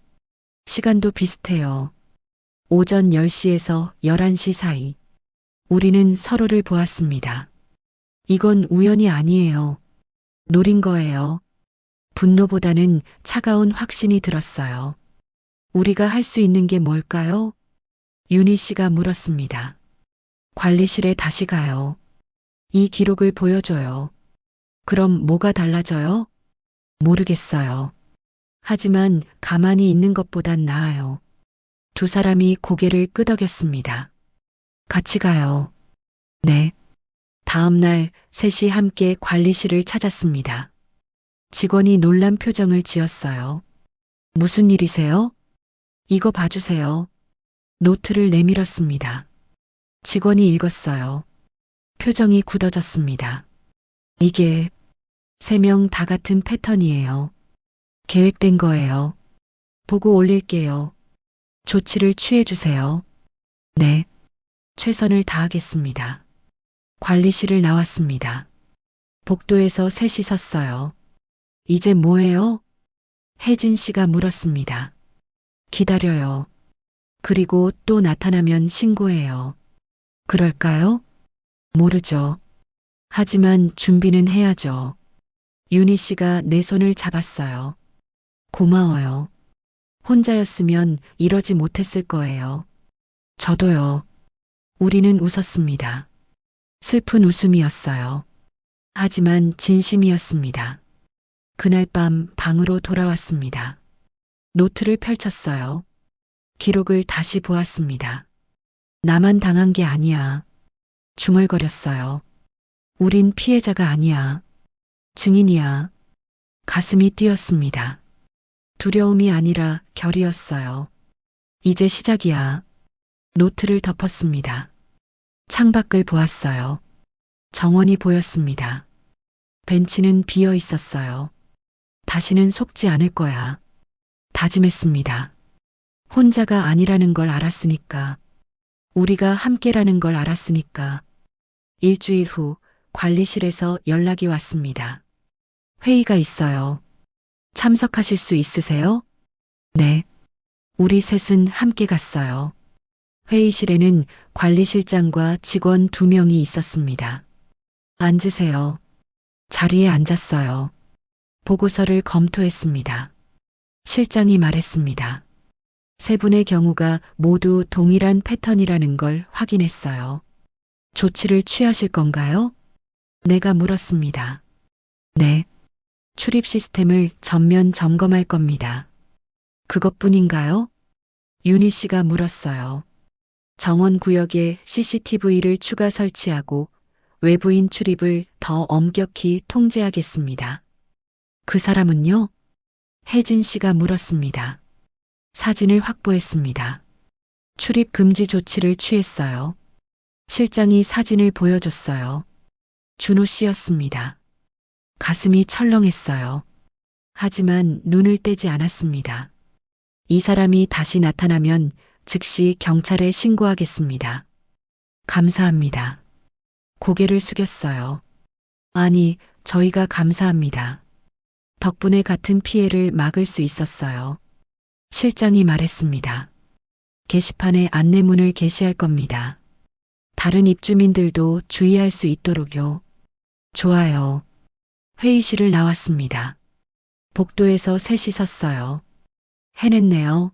시간도 비슷해요. 오전 10시에서 11시 사이. 우리는 서로를 보았습니다. 이건 우연이 아니에요. 노린 거예요. 분노보다는 차가운 확신이 들었어요. 우리가 할 수 있는 게 뭘까요? 윤희 씨가 물었습니다. 관리실에 다시 가요. 이 기록을 보여줘요. 그럼 뭐가 달라져요? 모르겠어요. 하지만 가만히 있는 것보단 나아요. 두 사람이 고개를 끄덕였습니다. 같이 가요. 네. 다음 날 셋이 함께 관리실을 찾았습니다. 직원이 놀란 표정을 지었어요. 무슨 일이세요? 이거 봐주세요. 노트를 내밀었습니다. 직원이 읽었어요. 표정이 굳어졌습니다. 이게 3명 다 같은 패턴이에요. 계획된 거예요. 보고 올릴게요. 조치를 취해주세요. 네. 최선을 다하겠습니다. 관리실을 나왔습니다. 복도에서 셋이 섰어요. 이제 뭐해요? 혜진 씨가 물었습니다. 기다려요. 그리고 또 나타나면 신고해요. 그럴까요? 모르죠. 하지만 준비는 해야죠. 윤희 씨가 내 손을 잡았어요. 고마워요. 혼자였으면 이러지 못했을 거예요. 저도요. 우리는 웃었습니다. 슬픈 웃음이었어요. 하지만 진심이었습니다. 그날 밤 방으로 돌아왔습니다. 노트를 펼쳤어요. 기록을 다시 보았습니다. 나만 당한 게 아니야. 중얼거렸어요. 우린 피해자가 아니야. 증인이야. 가슴이 뛰었습니다. 두려움이 아니라 결이었어요. 이제 시작이야. 노트를 덮었습니다. 창밖을 보았어요. 정원이 보였습니다. 벤치는 비어 있었어요. 다시는 속지 않을 거야. 다짐했습니다. 혼자가 아니라는 걸 알았으니까. 우리가 함께라는 걸 알았으니까. 일주일 후 관리실에서 연락이 왔습니다. 회의가 있어요. 참석하실 수 있으세요? 네. 우리 셋은 함께 갔어요. 회의실에는 관리실장과 직원 2명이 있었습니다. 앉으세요. 자리에 앉았어요. 보고서를 검토했습니다. 실장이 말했습니다. 세 분의 경우가 모두 동일한 패턴이라는 걸 확인했어요. 조치를 취하실 건가요? 내가 물었습니다. 네. 출입 시스템을 전면 점검할 겁니다. 그것뿐인가요? 윤희 씨가 물었어요. 정원 구역에 CCTV를 추가 설치하고 외부인 출입을 더 엄격히 통제하겠습니다. 그 사람은요? 혜진 씨가 물었습니다. 사진을 확보했습니다. 출입 금지 조치를 취했어요. 실장이 사진을 보여줬어요. 준호 씨였습니다. 가슴이 철렁했어요. 하지만 눈을 떼지 않았습니다. 이 사람이 다시 나타나면 즉시 경찰에 신고하겠습니다. 감사합니다. 고개를 숙였어요. 아니, 저희가 감사합니다. 덕분에 같은 피해를 막을 수 있었어요. 실장이 말했습니다. 게시판에 안내문을 게시할 겁니다. 다른 입주민들도 주의할 수 있도록요. 좋아요. 회의실을 나왔습니다. 복도에서 셋이 섰어요. 해냈네요.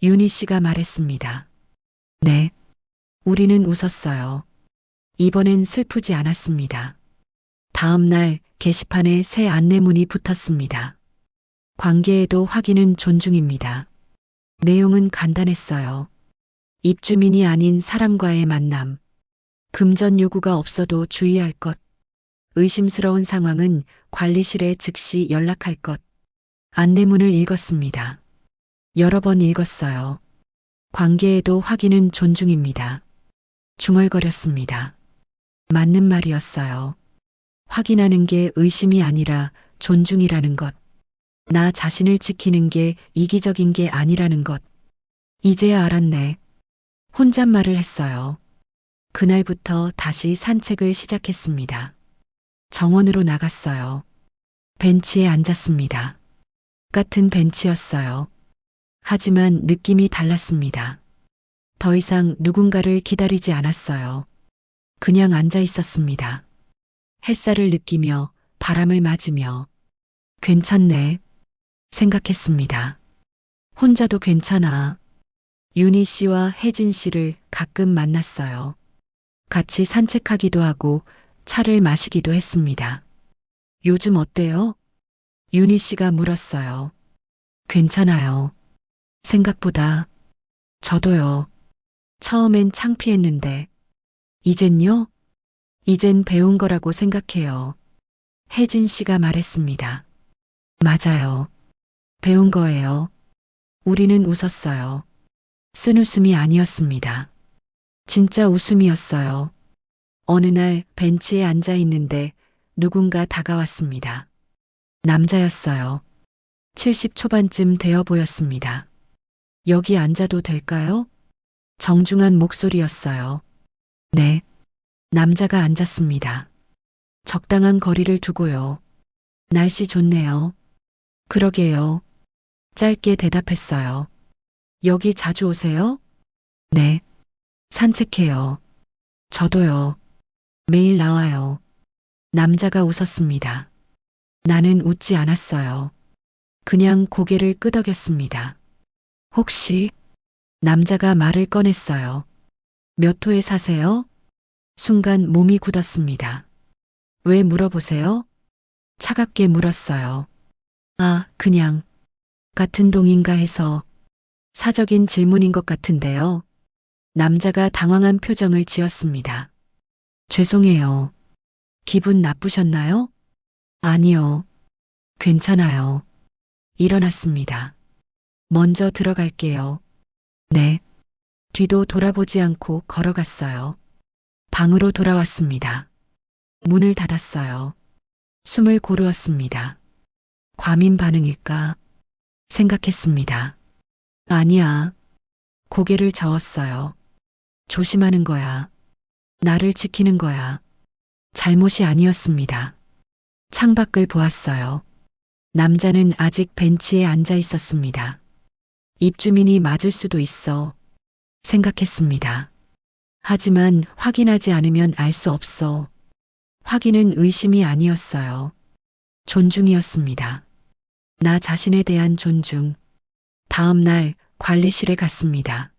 윤희 씨가 말했습니다. 네. 우리는 웃었어요. 이번엔 슬프지 않았습니다. 다음 날 게시판에 새 안내문이 붙었습니다. 관계에도 확인은 존중입니다. 내용은 간단했어요. 입주민이 아닌 사람과의 만남. 금전 요구가 없어도 주의할 것. 의심스러운 상황은 관리실에 즉시 연락할 것. 안내문을 읽었습니다. 여러 번 읽었어요. 관계에도 확인은 존중입니다. 중얼거렸습니다. 맞는 말이었어요. 확인하는 게 의심이 아니라 존중이라는 것. 나 자신을 지키는 게 이기적인 게 아니라는 것. 이제야 알았네. 혼잣말을 했어요. 그날부터 다시 산책을 시작했습니다. 정원으로 나갔어요. 벤치에 앉았습니다. 같은 벤치였어요. 하지만 느낌이 달랐습니다. 더 이상 누군가를 기다리지 않았어요. 그냥 앉아 있었습니다. 햇살을 느끼며 바람을 맞으며 괜찮네 생각했습니다. 혼자도 괜찮아. 윤희 씨와 혜진 씨를 가끔 만났어요. 같이 산책하기도 하고 차를 마시기도 했습니다. 요즘 어때요? 윤희 씨가 물었어요. 괜찮아요. 생각보다. 저도요. 처음엔 창피했는데. 이젠요? 이젠 배운 거라고 생각해요. 혜진 씨가 말했습니다. 맞아요. 배운 거예요. 우리는 웃었어요. 쓴 웃음이 아니었습니다. 진짜 웃음이었어요. 어느 날 벤치에 앉아 있는데 누군가 다가왔습니다. 남자였어요. 70 초반쯤 되어 보였습니다. 여기 앉아도 될까요? 정중한 목소리였어요. 네. 남자가 앉았습니다. 적당한 거리를 두고요. 날씨 좋네요. 그러게요. 짧게 대답했어요. 여기 자주 오세요? 네. 산책해요. 저도요. 매일 나와요. 남자가 웃었습니다. 나는 웃지 않았어요. 그냥 고개를 끄덕였습니다. 혹시? 남자가 말을 꺼냈어요. 몇 호에 사세요? 순간 몸이 굳었습니다. 왜 물어보세요? 차갑게 물었어요. 아, 그냥. 같은 동인가 해서. 사적인 질문인 것 같은데요. 남자가 당황한 표정을 지었습니다. 죄송해요. 기분 나쁘셨나요? 아니요. 괜찮아요. 일어났습니다. 먼저 들어갈게요. 네. 뒤도 돌아보지 않고 걸어갔어요. 방으로 돌아왔습니다. 문을 닫았어요. 숨을 고르었습니다. 과민 반응일까 생각했습니다. 아니야. 고개를 저었어요. 조심하는 거야. 나를 지키는 거야. 잘못이 아니었습니다. 창밖을 보았어요. 남자는 아직 벤치에 앉아 있었습니다. 입주민이 맞을 수도 있어 생각했습니다. 하지만 확인하지 않으면 알 수 없어. 확인은 의심이 아니었어요. 존중이었습니다. 나 자신에 대한 존중. 다음 날 관리실에 갔습니다.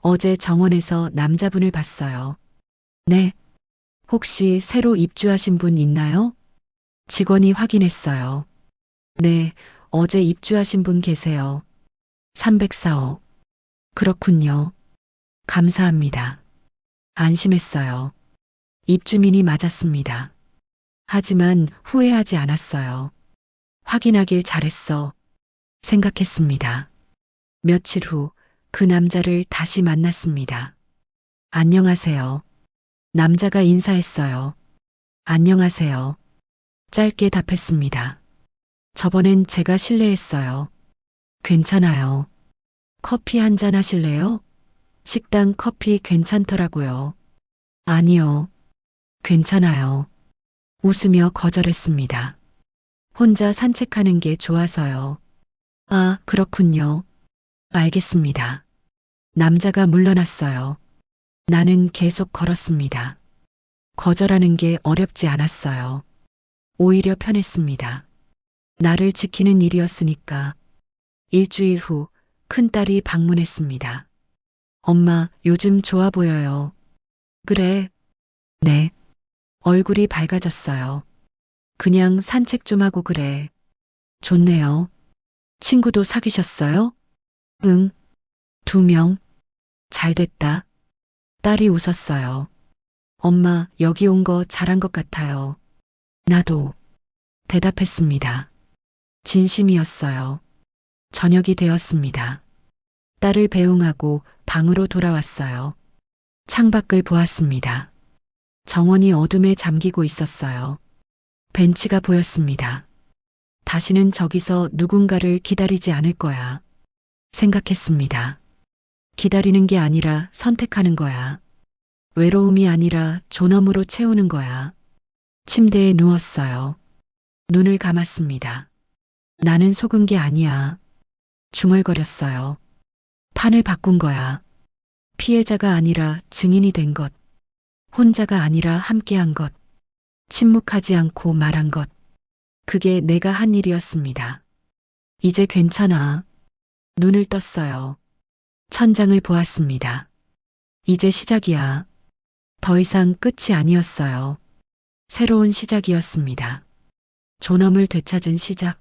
어제 정원에서 남자분을 봤어요. 네. 혹시 새로 입주하신 분 있나요? 직원이 확인했어요. 네, 어제 입주하신 분 계세요. 304호. 그렇군요. 감사합니다. 안심했어요. 입주민이 맞았습니다. 하지만 후회하지 않았어요. 확인하길 잘했어. 생각했습니다. 며칠 후 그 남자를 다시 만났습니다. 안녕하세요. 남자가 인사했어요. 안녕하세요. 짧게 답했습니다. 저번엔 제가 실례했어요. 괜찮아요. 커피 한 잔 하실래요? 식당 커피 괜찮더라고요. 아니요. 괜찮아요. 웃으며 거절했습니다. 혼자 산책하는 게 좋아서요. 아, 그렇군요. 알겠습니다. 남자가 물러났어요. 나는 계속 걸었습니다. 거절하는 게 어렵지 않았어요. 오히려 편했습니다. 나를 지키는 일이었으니까. 일주일 후 큰딸이 방문했습니다. 엄마, 요즘 좋아 보여요. 그래? 네. 얼굴이 밝아졌어요. 그냥 산책 좀 하고 그래. 좋네요. 친구도 사귀셨어요? 응. 2명. 잘 됐다. 딸이 웃었어요. 엄마, 여기 온 거 잘한 것 같아요. 나도. 대답했습니다. 진심이었어요. 저녁이 되었습니다. 딸을 배웅하고 방으로 돌아왔어요. 창밖을 보았습니다. 정원이 어둠에 잠기고 있었어요. 벤치가 보였습니다. 다시는 저기서 누군가를 기다리지 않을 거야. 생각했습니다. 기다리는 게 아니라 선택하는 거야. 외로움이 아니라 존엄으로 채우는 거야. 침대에 누웠어요. 눈을 감았습니다. 나는 속은 게 아니야. 중얼거렸어요. 판을 바꾼 거야. 피해자가 아니라 증인이 된 것. 혼자가 아니라 함께한 것. 침묵하지 않고 말한 것. 그게 내가 한 일이었습니다. 이제 괜찮아. 눈을 떴어요. 천장을 보았습니다. 이제 시작이야. 더 이상 끝이 아니었어요. 새로운 시작이었습니다. 존엄을 되찾은 시작.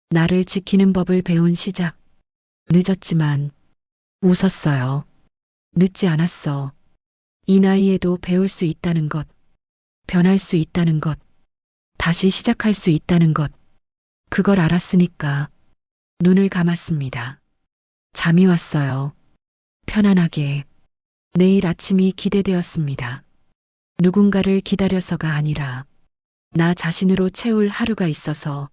나를 지키는 법을 배운 시작. 늦었지만 웃었어요. 늦지 않았어. 이 나이에도 배울 수 있다는 것. 변할 수 있다는 것. 다시 시작할 수 있다는 것. 그걸 알았으니까 눈을 감았습니다. 잠이 왔어요. 편안하게. 내일 아침이 기대되었습니다. 누군가를 기다려서가 아니라 나 자신으로 채울 하루가 있어서